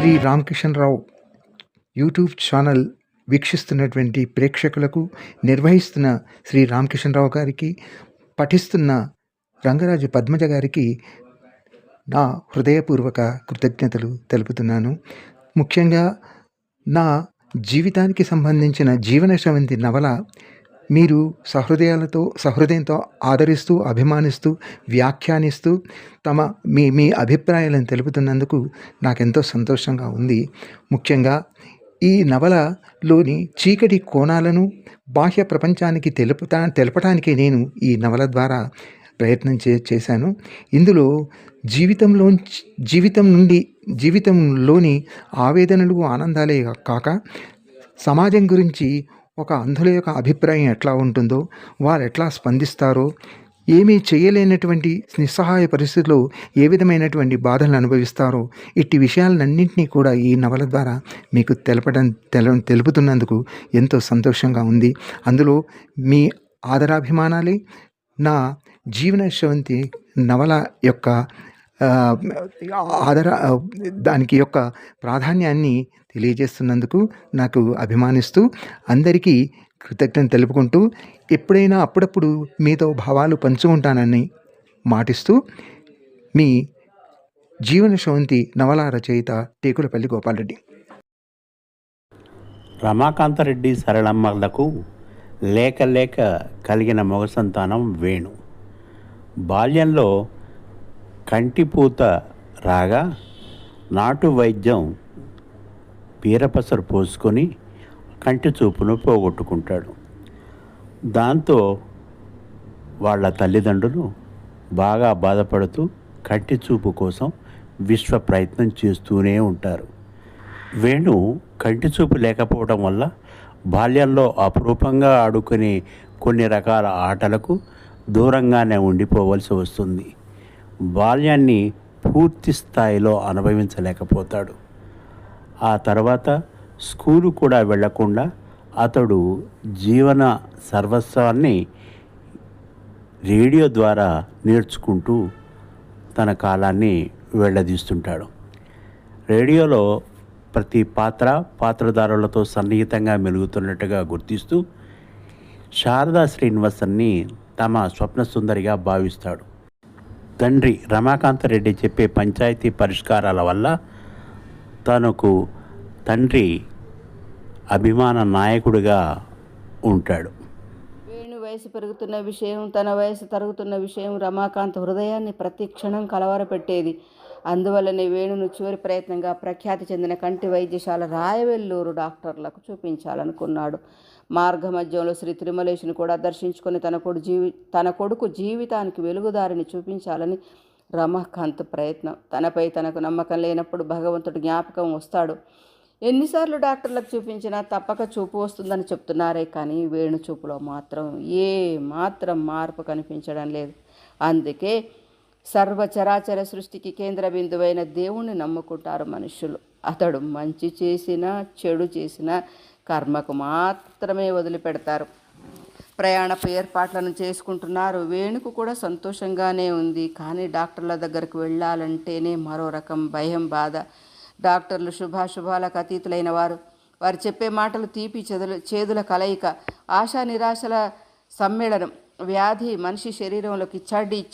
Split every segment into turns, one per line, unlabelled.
Shri రామకిషన్‌రావు YouTube channel వీక్షిస్తున్నటువంటి ప్రేక్షకులకు, నిర్వహిస్తున్న శ్రీ రామకిషన్‌రావు గారికి, పఠిస్తున్న రంగరాజు పద్మజ గారికి నా హృదయపూర్వక కృతజ్ఞతలు తెలుపుతున్నాను. ముఖ్యంగా నా జీవితానికి సంబంధించిన జీవన స్రవంతి నవల మీరు సహృదయంతో ఆదరిస్తూ, అభిమానిస్తూ, వ్యాఖ్యానిస్తూ మీ మీ అభిప్రాయాలను తెలుపుతున్నందుకు నాకెంతో సంతోషంగా ఉంది. ముఖ్యంగా ఈ నవలలోని చీకటి కోణాలను బాహ్య ప్రపంచానికి తెలపటానికి నేను ఈ నవల ద్వారా ప్రయత్నం చేశాను. ఇందులో జీవితంలోని ఆవేదనలు, ఆనందాలే కాక సమాజం గురించి ఒక అంధుల యొక్క అభిప్రాయం ఎట్లా ఉంటుందో, వారు ఎట్లా స్పందిస్తారో, ఏమీ చేయలేనటువంటి నిస్సహాయ పరిస్థితుల్లో ఏ విధమైనటువంటి బాధలను అనుభవిస్తారో, ఇట్టి విషయాలన్నింటినీ కూడా ఈ నవల ద్వారా మీకు తెలుపుతున్నందుకు ఎంతో సంతోషంగా ఉంది. అందులో మీ ఆదరాభిమానాలే నా జీవన స్రవంతి నవల యొక్క దానికి యొక్క ప్రాధాన్యాన్ని తెలియజేస్తున్నందుకు నాకు అభిమానిస్తూ, అందరికీ కృతజ్ఞత తెలుపుకుంటూ, ఎప్పుడైనా అప్పుడప్పుడు మీతో భావాలు పంచుకుంటానని మాటిస్తూ, మీ జీవన స్రవంతి నవల రచయిత టేకులపల్లి గోపాలరెడ్డి.
రమాకాంతరెడ్డి సరళమ్మలకు లేక కలిగిన మగ సంతానం వేణు. బాల్యంలో కంటిపూత రాగా నాటు వైద్యం పీరపసరు పోసుకొని కంటి చూపును పోగొట్టుకుంటాడు. దాంతో వాళ్ళ తల్లిదండ్రులు బాగా బాధపడుతూ కంటి చూపు కోసం విశ్వ ప్రయత్నం చేస్తూనే ఉంటారు. వేణు కంటి చూపు లేకపోవడం వల్ల బాల్యంలో అపురూపంగా ఆడుకునే కొన్ని రకాల ఆటలకు దూరంగానే ఉండిపోవలసి వస్తుంది. బాల్యాన్ని పూర్తి స్థాయిలో అనుభవించలేకపోతాడు. ఆ తర్వాత స్కూలు కూడా వెళ్లకుండా అతడు జీవన సర్వస్వాన్ని రేడియో ద్వారా నేర్చుకుంటూ తన కాలాన్ని వెళ్ళదీస్తుంటాడు. రేడియోలో ప్రతి పాత్రధారులతో సన్నిహితంగా మెలుగుతున్నట్టుగా గుర్తిస్తూ శారదా శ్రీనివాసన్ని తమ స్వప్న సుందరిగా భావిస్తాడు. తండ్రి రమాకాంతరెడ్డి చెప్పే పంచాయతీ పరిష్కారాల వల్ల తనకు తండ్రి అభిమాన నాయకుడిగా ఉంటాడు.
వేణు వయసు పెరుగుతున్న విషయం, తన వయసు తరుగుతున్న విషయం రమాకాంత్ హృదయాన్ని ప్రతి క్షణం కలవరపెట్టేది. అందువల్లనే వేణును చివరి ప్రయత్నంగా ప్రఖ్యాతి చెందిన కంటి వైద్యశాల రాయవెల్లూరు డాక్టర్లకు చూపించాలనుకున్నాడు. మార్గమధ్యంలో శ్రీ తిరుమలేశుని కూడా దర్శించుకొని తన కొడుకు జీవితానికి వెలుగుదారిని చూపించాలని రమాకాంత్ ప్రయత్నం. తనపై తనకు నమ్మకం లేనప్పుడు భగవంతుడు జ్ఞాపకం వస్తాడు. ఎన్నిసార్లు డాక్టర్లకు చూపించినా తప్పక చూపు వస్తుందని చెప్తున్నారే కానీ వేణు చూపులో మాత్రం మార్పు కనిపించడం లేదు. అందుకే సర్వచరాచర సృష్టికి కేంద్ర బిందువైన దేవుణ్ణి నమ్ముకుంటారు మనుషులు. అతడు మంచి చేసినా చెడు చేసినా కర్మకు మాత్రమే వదిలిపెడతారు. ప్రయాణపు ఏర్పాట్లను చేసుకుంటున్నారు. వేణుకు కూడా సంతోషంగానే ఉంది. కానీ డాక్టర్ల దగ్గరకు వెళ్ళాలంటేనే మరో రకం భయం, బాధ. డాక్టర్లు శుభాశుభాలకు అతీతులైన వారు. వారు చెప్పే మాటలు తీపి చేదుల కలయిక, ఆశా నిరాశల సమ్మేళనం. వ్యాధి మనిషి శరీరంలోకి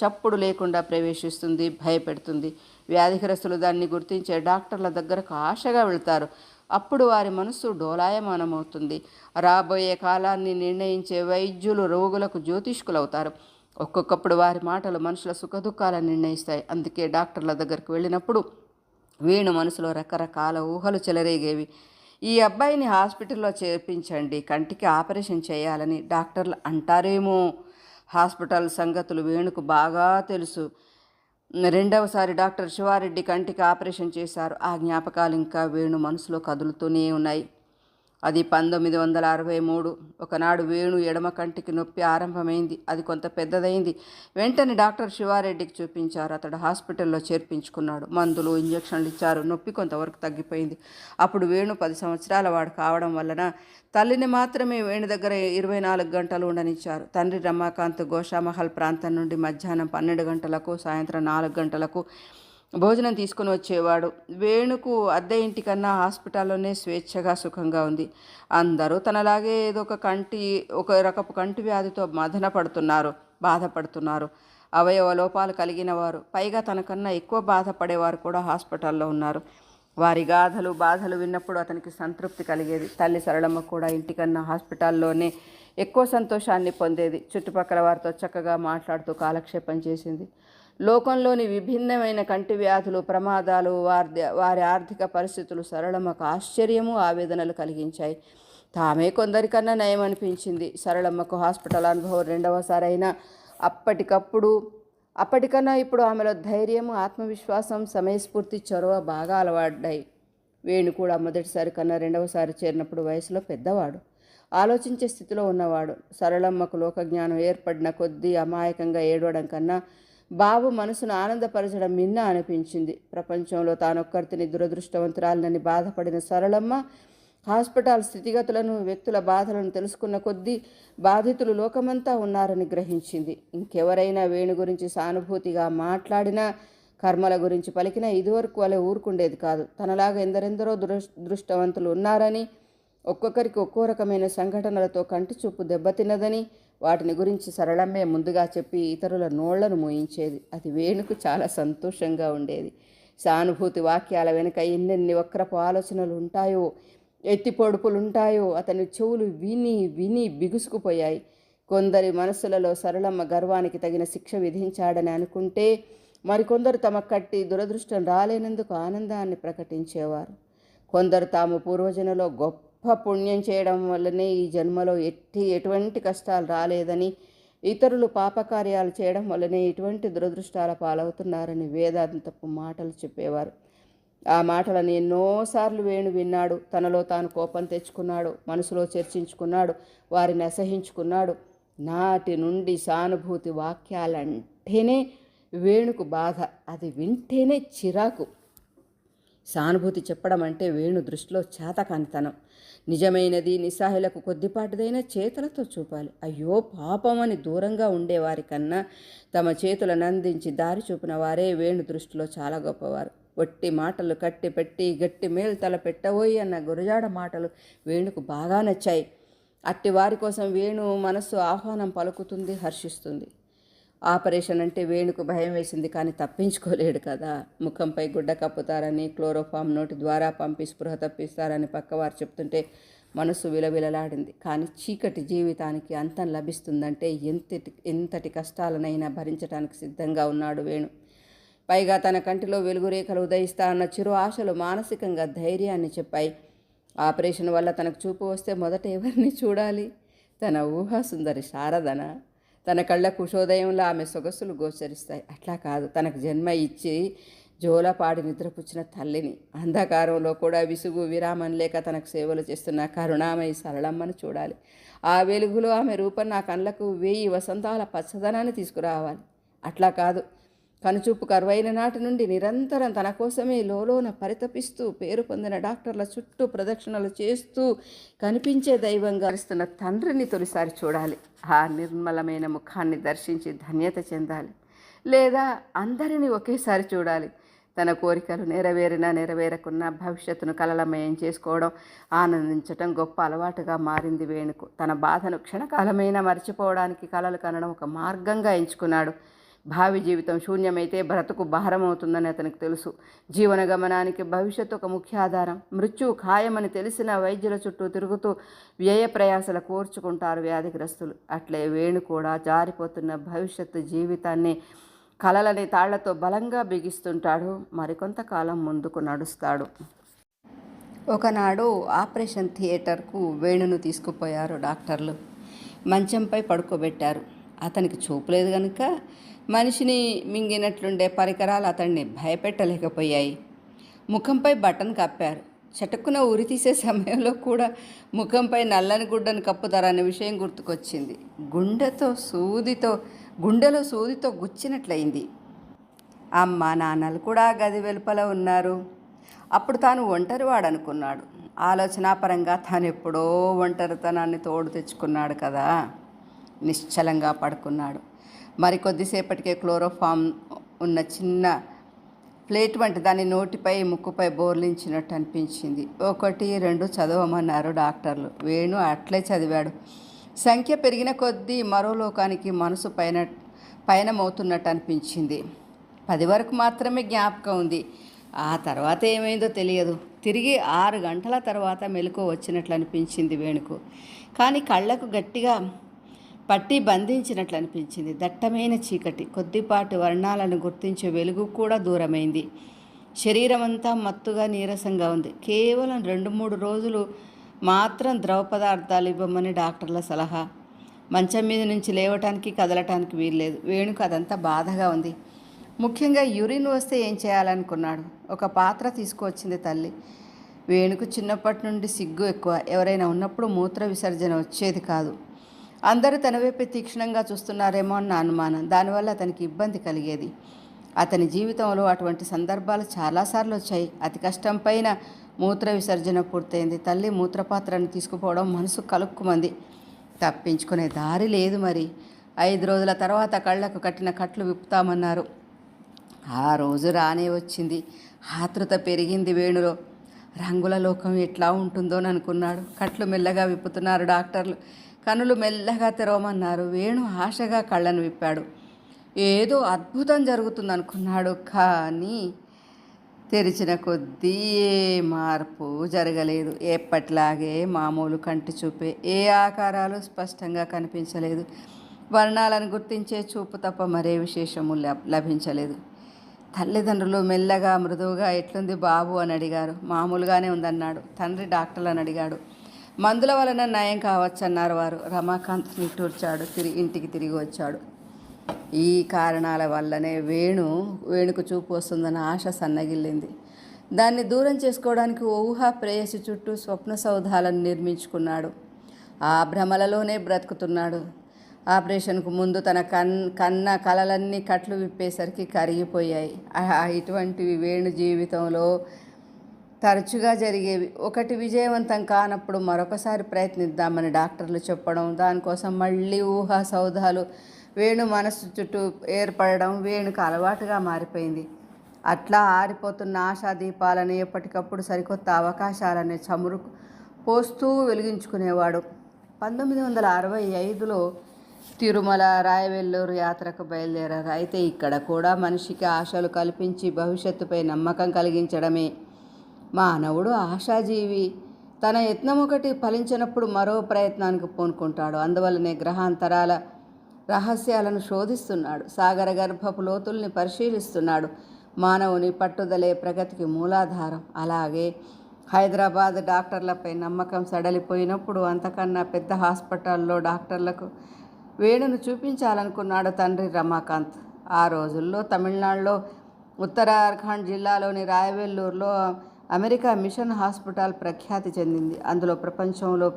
చప్పుడు లేకుండా ప్రవేశిస్తుంది, భయపెడుతుంది. వ్యాధిగ్రస్తులు దాన్ని గుర్తించే డాక్టర్ల దగ్గరకు ఆశగా వెళ్తారు. అప్పుడు వారి మనస్సు డోలాయమానమవుతుంది. రాబోయే కాలాన్ని నిర్ణయించే వైద్యులు రోగులకు జ్యోతిష్కులవుతారు. ఒక్కొక్కప్పుడు వారి మాటలు మనుషుల సుఖదుఖాలను నిర్ణయిస్తాయి. అందుకే డాక్టర్ల దగ్గరకు వెళ్ళినప్పుడు వేణు మనసులో రకరకాల ఊహలు చెలరేగేవి. ఈ అబ్బాయిని హాస్పిటల్లో చేర్పించండి, కంటికి ఆపరేషన్ చేయాలని డాక్టర్లు అంటారేమో. హాస్పిటల్ సంగతులు వేణుకు బాగా తెలుసు. రెండవసారి డాక్టర్ శివారెడ్డి కంటికి ఆపరేషన్ చేశారు. ఆ జ్ఞాపకాలు ఇంకా వేణు మనసులో కదులుతూనే ఉన్నాయి. అది 1963. ఒకనాడు వేణు ఎడమ కంటికి నొప్పి ఆరంభమైంది. అది కొంత పెద్దదైంది. వెంటనే డాక్టర్ శివారెడ్డికి చూపించారు. అతడు హాస్పిటల్లో చేర్పించుకున్నాడు. మందులు, ఇంజక్షన్లు ఇచ్చారు. నొప్పి కొంతవరకు తగ్గిపోయింది. అప్పుడు వేణు 10 సంవత్సరాల వాడు కావడం వలన తల్లిని మాత్రమే వేణు దగ్గర 24 గంటలు ఉండనిచ్చారు. తండ్రి రమాకాంత్ గోషామహల్ ప్రాంతం నుండి మధ్యాహ్నం 12 గంటలకు, సాయంత్రం 4 గంటలకు భోజనం తీసుకుని వచ్చేవాడు. వేణుకు అద్దె ఇంటికన్నా హాస్పిటల్లోనే స్వేచ్ఛగా సుఖంగా ఉంది. అందరూ తనలాగే ఏదో ఒక రకపు కంటి వ్యాధితో బాధపడుతున్నారు. అవయవ లోపాలు కలిగిన వారు, పైగా తనకన్నా ఎక్కువ బాధపడేవారు కూడా హాస్పిటల్లో ఉన్నారు. వారి బాధలు విన్నప్పుడు అతనికి సంతృప్తి కలిగేది. తల్లి సరళమ్మ కూడా ఇంటికన్నా హాస్పిటల్లోనే ఎక్కువ సంతోషాన్ని పొందేది. చుట్టుపక్కల వారితో చక్కగా మాట్లాడుతూ కాలక్షేపం చేసింది. లోకంలోని విభిన్నమైన కంటి వ్యాధులు, ప్రమాదాలు, వారి ఆర్థిక పరిస్థితులు సరళమ్మకు ఆశ్చర్యము, ఆవేదనలు కలిగించాయి. తామే కొందరికన్నా నయమనిపించింది. సరళమ్మకు హాస్పిటల్ అనుభవం రెండవసారి అయినా అప్పటికన్నా ఇప్పుడు ఆమెలో ధైర్యం, ఆత్మవిశ్వాసం, సమయస్ఫూర్తి, చొరవ బాగా అలవాడ్డాయి. వేణు కూడా మొదటిసారి కన్నా రెండవసారి చేరినప్పుడు వయసులో పెద్దవాడు, ఆలోచించే స్థితిలో ఉన్నవాడు. సరళమ్మకు లోకజ్ఞానం ఏర్పడిన కొద్దీ అమాయకంగా ఏడవడం కన్నా బాబు మనసును ఆనందపరచడం మిన్న అనిపించింది. ప్రపంచంలో తానొక్కరితిని దురదృష్టవంతురాలనని బాధపడిన సరళమ్మ హాస్పిటల్ స్థితిగతులను, వ్యక్తుల బాధలను తెలుసుకున్న కొద్దీ బాధితులు లోకమంతా ఉన్నారని గ్రహించింది. ఇంకెవరైనా వేణు గురించి సానుభూతిగా మాట్లాడినా, కర్మల గురించి పలికినా ఇదివరకు వలె ఊరుకుండేది కాదు. తనలాగా ఎందరెందరో దురదృష్టవంతులు ఉన్నారని, ఒక్కొక్కరికి ఒక్కో రకమైన సంఘటనలతో కంటి చూపు దెబ్బతిన్నదని, వాటిని గురించి సరళమ్మే ముందుగా చెప్పి ఇతరుల నోళ్లను మోయించేది. అది వేణుకు చాలా సంతోషంగా ఉండేది. సానుభూతి వాక్యాల వెనుక ఎన్నెన్ని వక్రపు ఆలోచనలు ఉంటాయో, ఎత్తిపొడుపులుంటాయో అతని చెవులు విని విని బిగుసుకుపోయాయి. కొందరి మనస్సులలో సరళమ్మ గర్వానికి తగిన శిక్ష విధించాడని అనుకుంటే, మరికొందరు తమ కట్టి దురదృష్టం రాలేనందుకు ఆనందాన్ని ప్రకటించేవారు. కొందరు తాము పూర్వజనలో గొప్ప పుణ్యం చేయడం వల్లనే ఈ జన్మలో ఎటువంటి కష్టాలు రాలేదని, ఇతరులు పాపకార్యాలు చేయడం వల్లనే ఇటువంటి దురదృష్టాల పాలవుతున్నారని వేదాంతపు మాటలు చెప్పేవారు. ఆ మాటలను ఎన్నోసార్లు వేణు విన్నాడు. తనలో తాను కోపం తెచ్చుకున్నాడు, మనసులో చర్చించుకున్నాడు, వారిని అసహించుకున్నాడు. నాటి నుండి సానుభూతి వాక్యాలంటేనే వేణుకు బాధ, అది వింటేనే చిరాకు. సానుభూతి చెప్పడం అంటే వేణు దృష్టిలో చేతకానితనం. నిజమైనది నిస్సహాయులకు కొద్దిపాటిదైనా చేతులతో చూపాలి. అయ్యో పాపమని దూరంగా ఉండేవారి కన్నా తమ చేతులను అందించి దారి చూపిన వారే వేణు దృష్టిలో చాలా గొప్పవారు. ఒట్టి మాటలు కట్టిపెట్టి గట్టి మేలు తల పెట్టబోయి అన్న గురజాడ మాటలు వేణుకు బాగా నచ్చాయి. అట్టి వారి కోసం వేణు మనస్సు ఆహ్వానం పలుకుతుంది, హర్షిస్తుంది. ఆపరేషన్ అంటే వేణుకు భయం వేసింది, కానీ తప్పించుకోలేడు కదా. ముఖంపై గుడ్డ కప్పుతారని, క్లోరోఫామ్ నోటి ద్వారా పంపి స్పృహ తప్పిస్తారని పక్కవారు చెప్తుంటే మనసు విలవిలలాడింది. కానీ చీకటి జీవితానికి అంతం లభిస్తుందంటే ఎంతటి కష్టాలనైనా భరించడానికి సిద్ధంగా ఉన్నాడు వేణు. పైగా తన కంటిలో వెలుగురేఖలు ఉదయిస్తా అన్న చిరు ఆశలు మానసికంగా ధైర్యాన్ని చెప్పాయి. ఆపరేషన్ వల్ల తనకు చూపు వస్తే మొదట ఎవరిని చూడాలి? తన ఊహాసుందరి శారదన? తన కళ్ళ కుశోదయంలో ఆమె సొగసులు గోచరిస్తాయి. అట్లా కాదు, తనకు జన్మ ఇచ్చి జోలపాడి నిద్రపుచ్చిన తల్లిని, అంధకారంలో కూడా విసుగు విరామం లేక తనకు సేవలు చేస్తున్న కరుణామయి సరళమ్మను చూడాలి. ఆ వెలుగులో ఆమె రూపం నా కళ్ళకు 1000 వసంతాల పచ్చదనాన్ని తీసుకురావాలి. అట్లా కాదు, కనుచూపు కరువైన నాటి నుండి నిరంతరం తన కోసమే లోలోన పరితపిస్తూ పేరు పొందిన డాక్టర్ల చుట్టూ ప్రదక్షిణలు చేస్తూ కనిపించే దైవంగా ఇస్తున్న తండ్రిని తొలిసారి చూడాలి. ఆ నిర్మలమైన ముఖాన్ని దర్శించి ధన్యత చెందాలి. లేదా అందరినీ ఒకేసారి చూడాలి. తన కోరికలు నెరవేరినా నెరవేరకున్నా భవిష్యత్తును కలలమయం చేసుకోవడం, ఆనందించటం గొప్ప అలవాటుగా మారింది వేణుకు. తన బాధను క్షణకాలమైనా మర్చిపోవడానికి కలలు కనడం ఒక మార్గంగా ఎంచుకున్నాడు. భావి జీవితం శూన్యమైతే బ్రతుకు భారమవుతుందని అతనికి తెలుసు. జీవన గమనానికి భవిష్యత్తు ఒక ముఖ్య ఆధారం. మృత్యువు ఖాయమని తెలిసిన వైద్యుల చుట్టూ తిరుగుతూ వ్యయ ప్రయాసలు కోర్చుకుంటారు వ్యాధిగ్రస్తులు. అట్లే వేణు కూడా జారిపోతున్న భవిష్యత్తు జీవితాన్ని కలలని తాళ్లతో బలంగా బిగిస్తుంటాడు. మరికొంతకాలం ముందుకు నడుస్తాడు. ఒకనాడు ఆపరేషన్ థియేటర్కు వేణును తీసుకుపోయారు డాక్టర్లు. మంచంపై పడుకోబెట్టారు. అతనికి చూపు లేదు కనుక మనిషిని మింగినట్లుండే పరికరాలు అతన్ని భయపెట్టలేకపోయాయి. ముఖంపై బటన్ కప్పారు. చటుక్కున ఉరి తీసే సమయంలో కూడా ముఖంపై నల్లని గుడ్డను కప్పుతారనే విషయం గుర్తుకొచ్చింది. గుండెలో సూదితో గుచ్చినట్లయింది. అమ్మ నాన్నలు కూడా గది వెలుపల ఉన్నారు. అప్పుడు తాను ఒంటరివాడనుకున్నాడు. ఆలోచనాపరంగా తాను ఎప్పుడో ఒంటరితనాన్ని తోడు తెచ్చుకున్నాడు కదా. నిశ్చలంగా పడుకున్నాడు. మరికొద్దిసేపటికే క్లోరోఫామ్ ఉన్న చిన్న ప్లేట్ వంటి దాని నోటిపై ముక్కుపై బోర్లించినట్టు అనిపించింది. 1, 2 చదవమన్నారు డాక్టర్లు. వేణు అట్లే చదివాడు. సంఖ్య పెరిగిన కొద్దీ మరో లోకానికి మనసు పయనమవుతున్నట్టు అనిపించింది. 10 వరకు మాత్రమే జ్ఞాపకం ఉంది. ఆ తర్వాత ఏమైందో తెలియదు. తిరిగి 6 గంటల తర్వాత మెలకువ వచ్చినట్లు అనిపించింది వేణుకు. కానీ కళ్ళకు గట్టిగా పట్టి బంధించినట్లు అనిపించింది. దట్టమైన చీకటి, కొద్దిపాటి వర్ణాలను గుర్తించే వెలుగు కూడా దూరమైంది. శరీరం అంతా మత్తుగా నీరసంగా ఉంది. కేవలం 2-3 రోజులు మాత్రం ద్రవ పదార్థాలు ఇవ్వమని డాక్టర్ల సలహా. మంచం మీద నుంచి లేవటానికి కదలటానికి వీల్లేదు. వేణుకు అదంతా బాధగా ఉంది. ముఖ్యంగా యూరిన్ వస్తే ఏం చేయాలనుకున్నాడు. ఒక పాత్ర తీసుకువచ్చింది తల్లి. వేణుకు చిన్నప్పటి నుండి సిగ్గు ఎక్కువ. ఎవరైనా ఉన్నప్పుడు మూత్ర విసర్జన వచ్చేది కాదు. అందరూ తన వైపే తీక్షణంగా చూస్తున్నారేమో అన్న అనుమానం. దానివల్ల అతనికి ఇబ్బంది కలిగేది. అతని జీవితంలో అటువంటి సందర్భాలు చాలాసార్లు వచ్చాయి. అతి కష్టం పైన మూత్ర విసర్జన పూర్తయింది. తల్లి మూత్రపాత్రను తీసుకుపోవడం మనసు కలుక్కుమంది. తప్పించుకునే దారి లేదు. మరి 5 రోజుల తర్వాత కళ్ళకు కట్టిన కట్లు విప్పుతామన్నారు. ఆ రోజు రానే వచ్చింది. ఆతృత పెరిగింది వేణులో. రంగుల లోకం ఎట్లా ఉంటుందోననుకున్నాడు. కట్లు మెల్లగా విప్పుతున్నారు డాక్టర్లు. కనులు మెల్లగా తెరవమన్నారు. వేణు ఆశగా కళ్ళను విప్పాడు. ఏదో అద్భుతం జరుగుతుందనుకున్నాడు. కానీ తెరిచిన కొద్దీ ఏ మార్పు జరగలేదు. ఎప్పటిలాగే మామూలు కంటి చూపే. ఏ ఆకారాలు స్పష్టంగా కనిపించలేదు. వర్ణాలను గుర్తించే చూపు తప్ప మరే విశేషము లభించలేదు. తల్లిదండ్రులు మెల్లగా మృదువుగా ఎట్లుంది బాబు అని అడిగారు. మామూలుగానే ఉందన్నాడు. తండ్రి డాక్టర్లను అడిగాడు. మందుల వలన నయం కావచ్చన్నారు వారు. రమాకాంత్ నిట్టూర్చాడు. ఇంటికి తిరిగి వచ్చాడు. ఈ కారణాల వల్లనే వేణుకు చూపు వస్తుందన్న ఆశ సన్నగిల్లింది. దాన్ని దూరం చేసుకోవడానికి ఊహా ప్రేయసి చుట్టూ స్వప్న సౌధాలను నిర్మించుకున్నాడు. ఆ భ్రమలలోనే బ్రతుకుతున్నాడు. ఆపరేషన్కు ముందు తన కన్న కలలన్నీ కట్లు విప్పేసరికి కరిగిపోయాయి. ఇటువంటివి వేణు జీవితంలో తరచుగా జరిగేవి. ఒకటి విజయవంతం కానప్పుడు మరొకసారి ప్రయత్నిద్దామని డాక్టర్లు చెప్పడం, దానికోసం మళ్ళీ ఊహా సౌధాలు వేణు మనసు చుట్టూ ఏర్పడడం వేణుకు అలవాటుగా మారిపోయింది. అట్లా ఆరిపోతున్న ఆశా దీపాలను ఎప్పటికప్పుడు సరికొత్త అవకాశాలని చమురు పోస్తూ వెలిగించుకునేవాడు. 1965లో తిరుమల, రాయవెల్లూరు యాత్రకు బయలుదేరారు. అయితే ఇక్కడ కూడా మనిషికి ఆశలు కల్పించి భవిష్యత్తుపై నమ్మకం కలిగించడమే. మానవుడు ఆశాజీవి. తన యత్నం ఒకటి ఫలించినప్పుడు మరో ప్రయత్నానికి పూనుకుంటాడు. అందువల్లనే గ్రహాంతరాల రహస్యాలను శోధిస్తున్నాడు. సాగర గర్భపు లోతుల్ని పరిశీలిస్తున్నాడు. మానవుని పట్టుదలే ప్రగతికి మూలాధారం. అలాగే హైదరాబాద్ డాక్టర్లపై నమ్మకం సడలిపోయినప్పుడు అంతకన్నా పెద్ద హాస్పిటల్లో డాక్టర్లకు వేణును చూపించాలనుకున్నాడు తండ్రి రమాకాంత్. ఆ రోజుల్లో తమిళనాడులో ఉత్తరాఖండ్ జిల్లాలోని రాయవెల్లూరులో అమెరికా మిషన్ హాస్పిటల్ ప్రఖ్యాతి చెందింది. అందులో ప్రపంచంలో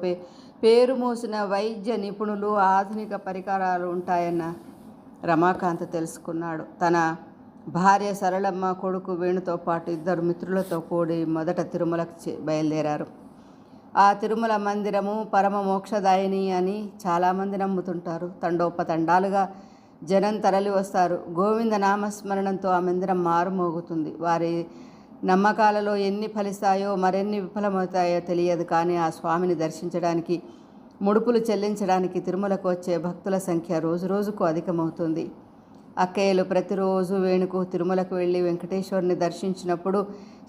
పేరు మోసిన వైద్య నిపుణులు, ఆధునిక పరికరాలు ఉంటాయన్న రమాకాంత్ తెలుసుకున్నాడు. తన భార్య సరళమ్మ, కొడుకు వేణుతో పాటు 2 మిత్రులతో కూడి మొదట తిరుమలకు బయలుదేరారు. ఆ తిరుమల మందిరము పరమ మోక్షదాయిని అని చాలామంది నమ్ముతుంటారు. తండోపతండాలుగా జనం తరలి వస్తారు. గోవింద నామస్మరణంతో ఆ మందిరం మారుమోగుతుంది. వారి నమ్మకాలలో ఎన్ని ఫలిస్తాయో మరెన్ని విఫలమవుతాయో తెలియదు. కానీ ఆ స్వామిని దర్శించడానికి, ముడుపులు చెల్లించడానికి తిరుమలకు వచ్చే భక్తుల సంఖ్య రోజురోజుకు అధికమవుతుంది. అక్కయ్యలు ప్రతిరోజు వేణుకు తిరుమలకు వెళ్ళి వెంకటేశ్వరుని దర్శించినప్పుడు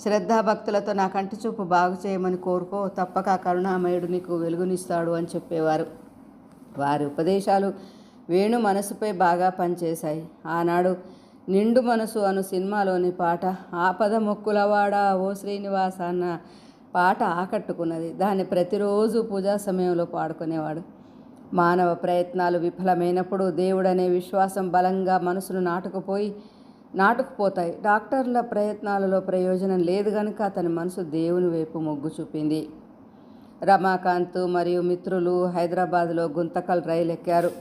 శ్రద్ధాభక్తులతో నా కంటి చూపు బాగు చేయమని కోరుకో, తప్పక కరుణామయుడు నీకు వెలుగునిస్తాడు అని చెప్పేవారు. వారి ఉపదేశాలు వేణు మనసుపై బాగా పనిచేశాయి. ఆనాడు నిండు మనసు అను సినిమాలోని పాట ఆపద మొక్కులవాడా ఓ శ్రీనివాస అన్న పాట ఆకట్టుకున్నది. దాన్ని ప్రతిరోజు పూజా సమయంలో పాడుకునేవాడు. మానవ ప్రయత్నాలు విఫలమైనప్పుడు దేవుడనే విశ్వాసం బలంగా మనసును నాటుకుపోతాయి. డాక్టర్ల ప్రయత్నాలలో ప్రయోజనం లేదు గనుక అతని మనసు దేవుని వైపు మొగ్గు చూపింది. రమాకాంత్ మరియు మిత్రులు హైదరాబాద్లో గుంతకల్ రైలు ఎక్కారు.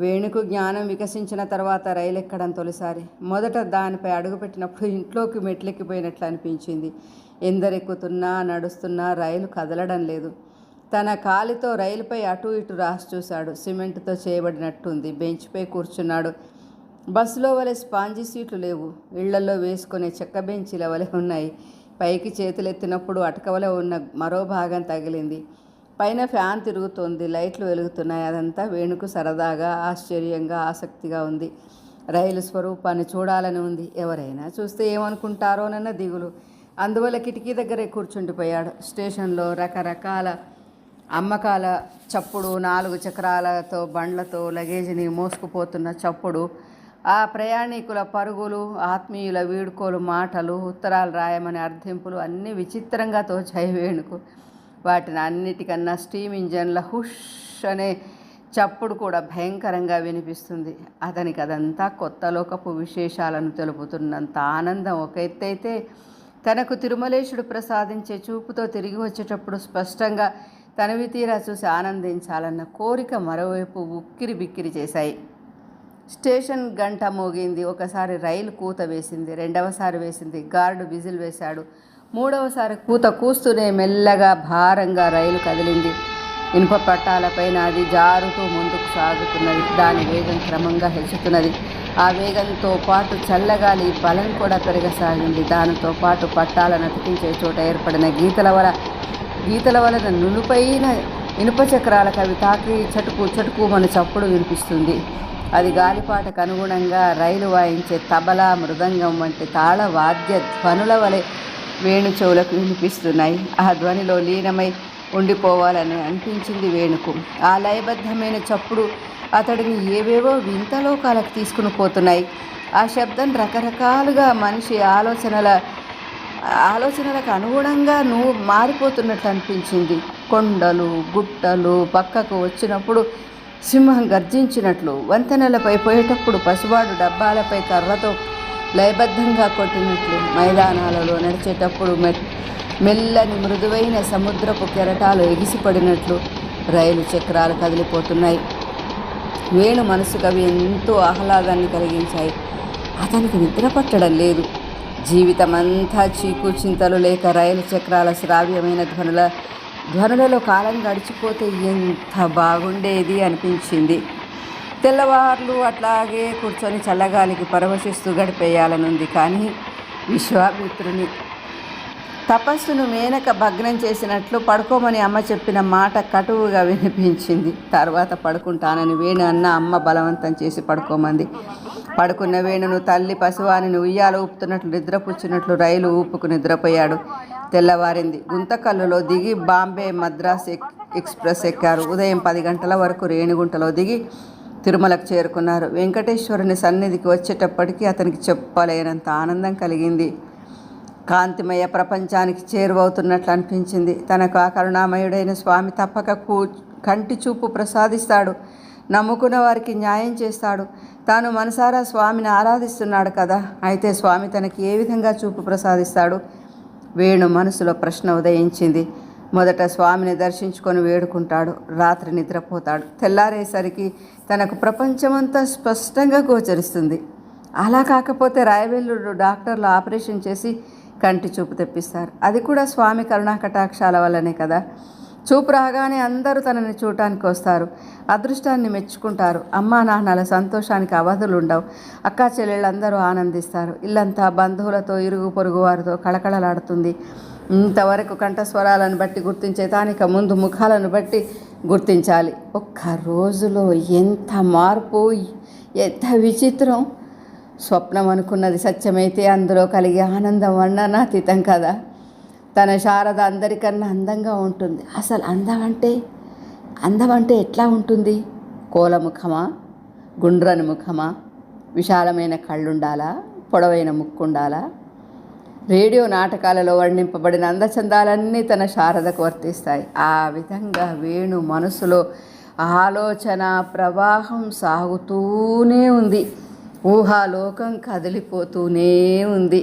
వేణుకు జ్ఞానం వికసించిన తర్వాత రైలు ఎక్కడం తొలిసారి. మొదట దానిపై అడుగుపెట్టినప్పుడు ఇంట్లోకి మెట్లెక్కిపోయినట్లు అనిపించింది. ఎందరెక్కుతున్నా నడుస్తున్నా రైలు కదలడం లేదు. తన కాలితో రైలుపై అటు ఇటు రాసి చూశాడు. సిమెంటుతో చేయబడినట్టుంది. బెంచ్పై కూర్చున్నాడు. బస్సులో వలె స్పాంజీ సీట్లు లేవు. ఇళ్లల్లో వేసుకునే చెక్క బెంచీల వలె ఉన్నాయి. పైకి చేతులెత్తినప్పుడు అటక వలె ఉన్న మరో భాగం తగిలింది. పైన ఫ్యాన్ తిరుగుతోంది. లైట్లు వెలుగుతున్నాయి. అదంతా వేణుకు సరదాగా, ఆశ్చర్యంగా, ఆసక్తిగా ఉంది. రైలు స్వరూపాన్ని చూడాలని ఉంది. ఎవరైనా చూస్తే ఏమనుకుంటారోనన్న దిగులు. అందువల్ల కిటికీ దగ్గరే కూర్చుండిపోయాడు. స్టేషన్లో రకరకాల అమ్మకాల చప్పుడు, 4 చక్రాలతో బండ్లతో లగేజీని మోసుకుపోతున్న చప్పుడు, ఆ ప్రయాణికుల పరుగులు, ఆత్మీయుల వీడ్కోలు మాటలు, ఉత్తరాలు రాయమని అర్థింపులు అన్నీ విచిత్రంగా తోచాయి వేణుకు. వాటిని అన్నిటికన్నా స్టీమ్ ఇంజన్ల హుష్ అనే చప్పుడు కూడా భయంకరంగా వినిపిస్తుంది. అతనికి అదంతా కొత్త లోకపు విశేషాలను తెలుపుతున్నంత ఆనందం ఒక ఎత్తైతే, తనకు తిరుమలేశుడు ప్రసాదించే చూపుతో తిరిగి వచ్చేటప్పుడు స్పష్టంగా తనవి తీరా చూసి ఆనందించాలన్న కోరిక మరోవైపు ఉక్కిరి బిక్కిరి చేశాయి. స్టేషన్ గంట మోగింది. ఒకసారి రైలు కూత వేసింది. రెండవసారి వేసింది. గార్డు విజిల్ వేశాడు. మూడవసారి కూత కూస్తూనే మెల్లగా భారంగా రైలు కదిలింది. ఇనుప పట్టాలపైన అది జారుతూ ముందుకు సాగుతున్నది. దాని వేగం క్రమంగా హెచ్చుతున్నది. ఆ వేగంతో పాటు చల్లగాలి బలం కూడా పెరగసాగింది. దానితో పాటు పట్టాలను అతికించే చోట ఏర్పడిన గీతల వలన నునుపైన ఇనుప చక్రాలకు అవి తాకి చటుకు చటుకు మన చప్పుడు వినిపిస్తుంది. అది గాలిపాటకు అనుగుణంగా రైలు వాయించే తబలా, మృదంగం వంటి తాళ వాద్య ధ్వనుల వలె వేణు చెవులకు వినిపిస్తున్నాయి. ఆ ధ్వనిలో లీనమై ఉండిపోవాలని అనిపించింది వేణుకు. ఆ లయబద్ధమైన చప్పుడు అతడిని ఏవేవో వింత లోకాలకు తీసుకుని పోతున్నాయి. ఆ శబ్దం రకరకాలుగా మనిషి ఆలోచనలకు అనుగుణంగా మారిపోతున్నట్లు అనిపించింది. కొండలు, గుట్టలు పక్కకు వచ్చినప్పుడు సింహం గర్జించినట్లు, వంతెనలపై పోయేటప్పుడు పసివాడు డబ్బాలపై కర్రతో లయబద్ధంగా కొట్టినట్లు, మైదానాలలో నడిచేటప్పుడు మెల్లని మృదువైన సముద్రపు కెరటాలు ఎగిసిపడినట్లు రైలు చక్రాలు కదిలిపోతున్నాయి. వేణు మనసుకు అవి ఎంతో ఆహ్లాదాన్ని కలిగించాయి. అతనికి నిద్ర పట్టడం లేదు. జీవితమంతా చీకు చింతలు లేక రైలు చక్రాల శ్రావ్యమైన ధ్వనులలో కాలం గడిచిపోతే ఎంత బాగుండేది అనిపించింది. తెల్లవార్లు అట్లాగే కూర్చొని చల్లగాలికి పరవశిస్తూ గడిపేయాలనుంది. కానీ విశ్వామిత్రుని తపస్సును మేనక భగ్నం చేసినట్లు పడుకోమని అమ్మ చెప్పిన మాట కటువుగా వినిపించింది. తర్వాత పడుకుంటానని వేణు అన్న అమ్మ బలవంతం చేసి పడుకోమంది. పడుకున్న వేణును తల్లి పసివానిని ఉయ్యాల ఊపుతున్నట్లు నిద్రపుచ్చినట్లు రైలు ఊపుకు నిద్రపోయాడు. తెల్లవారింది. గుంతకల్లులో దిగి బాంబే మద్రాస్ ఎక్స్ప్రెస్ ఎక్కారు. ఉదయం 10 గంటల వరకు రేణిగుంటలో దిగి తిరుమలకు చేరుకున్నారు. వెంకటేశ్వరుని సన్నిధికి వచ్చేటప్పటికీ అతనికి చెప్పలేనంత ఆనందం కలిగింది. కాంతిమయ ప్రపంచానికి చేరువవుతున్నట్లు అనిపించింది. తనకు ఆ కరుణామయుడైన స్వామి తప్పక కంటి చూపు ప్రసాదిస్తాడు. నమ్ముకున్న వారికి న్యాయం చేస్తాడు. తాను మనసారా స్వామిని ఆరాధిస్తున్నాడు కదా. అయితే స్వామి తనకి ఏ విధంగా చూపు ప్రసాదిస్తాడు? వేణు మనసులో ప్రశ్న ఉదయించింది. మొదట స్వామిని దర్శించుకొని వేడుకుంటాడు. రాత్రి నిద్రపోతాడు. తెల్లారేసరికి తనకు ప్రపంచమంతా స్పష్టంగా గోచరిస్తుంది. అలా కాకపోతే రాయవెల్లుడు డాక్టర్లు ఆపరేషన్ చేసి కంటి చూపు తెప్పిస్తారు. అది కూడా స్వామి కరుణా కటాక్షాల వల్లనే కదా. చూపు రాగానే అందరూ తనని చూడటానికి వస్తారు. అదృష్టాన్ని మెచ్చుకుంటారు. అమ్మా నాన్నల సంతోషానికి అవధులు ఉండవు. అక్కా చెల్లెళ్ళందరూ ఆనందిస్తారు. ఇల్లంతా బంధువులతో, ఇరుగు పొరుగు వారితో కళకళలాడుతుంది. ఇంతవరకు కంఠస్వరాలను బట్టి గుర్తించే తానిక ముందు ముఖాలను బట్టి గుర్తించాలి. ఒక్క రోజులో ఎంత మార్పు, ఎంత విచిత్రం! స్వప్నం అనుకున్నది సత్యమైతే అందులో కలిగే ఆనందం వర్ణనాతీతం కదా. తన శారద అందరికన్నా అందంగా ఉంటుంది. అసలు అందం అంటే ఎట్లా ఉంటుంది? కోలముఖమా, గుండ్రని ముఖమా, విశాలమైన కళ్ళుండాలా, పొడవైన ముక్కుండాలా? రేడియో నాటకాలలో వర్ణింపబడిన అందచందాలన్నీ తన శారదకు వర్తిస్తాయి. ఆ విధంగా వేణు మనసులో ఆలోచన ప్రవాహం సాగుతూనే ఉంది. ఊహాలోకం కదిలిపోతూనే ఉంది.